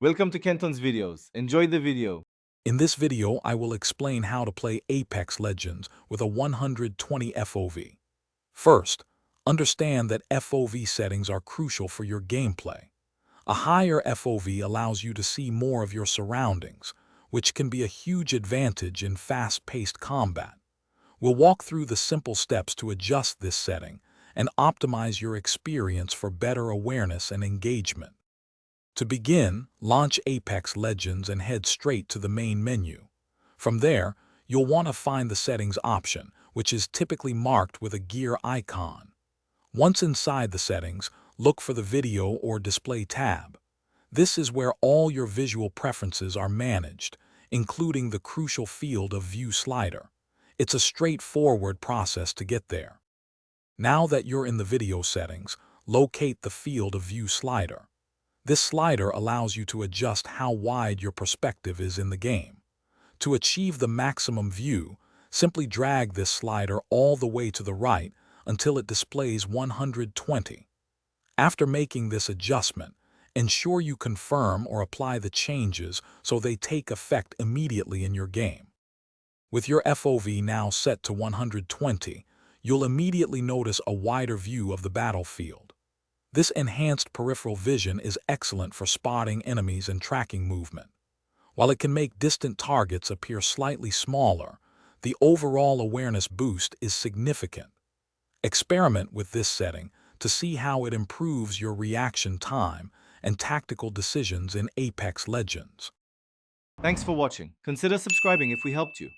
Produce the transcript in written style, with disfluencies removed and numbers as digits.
Welcome to Kenton's videos. Enjoy the video. In this video, I will explain how to play Apex Legends with a 120 FOV. First, understand that FOV settings are crucial for your gameplay. A higher FOV allows you to see more of your surroundings, which can be a huge advantage in fast-paced combat. We'll walk through the simple steps to adjust this setting and optimize your experience for better awareness and engagement. To begin, launch Apex Legends and head straight to the main menu. From there, you'll want to find the Settings option, which is typically marked with a gear icon. Once inside the settings, look for the Video or Display tab. This is where all your visual preferences are managed, including the crucial field of view slider. It's a straightforward process to get there. Now that you're in the video settings, locate the field of view slider. This slider allows you to adjust how wide your perspective is in the game. To achieve the maximum view, simply drag this slider all the way to the right until it displays 120. After making this adjustment, ensure you confirm or apply the changes so they take effect immediately in your game. With your FOV now set to 120, you'll immediately notice a wider view of the battlefield. This enhanced peripheral vision is excellent for spotting enemies and tracking movement. While it can make distant targets appear slightly smaller, the overall awareness boost is significant. Experiment with this setting to see how it improves your reaction time and tactical decisions in Apex Legends. Thanks for watching. Consider subscribing if we helped you.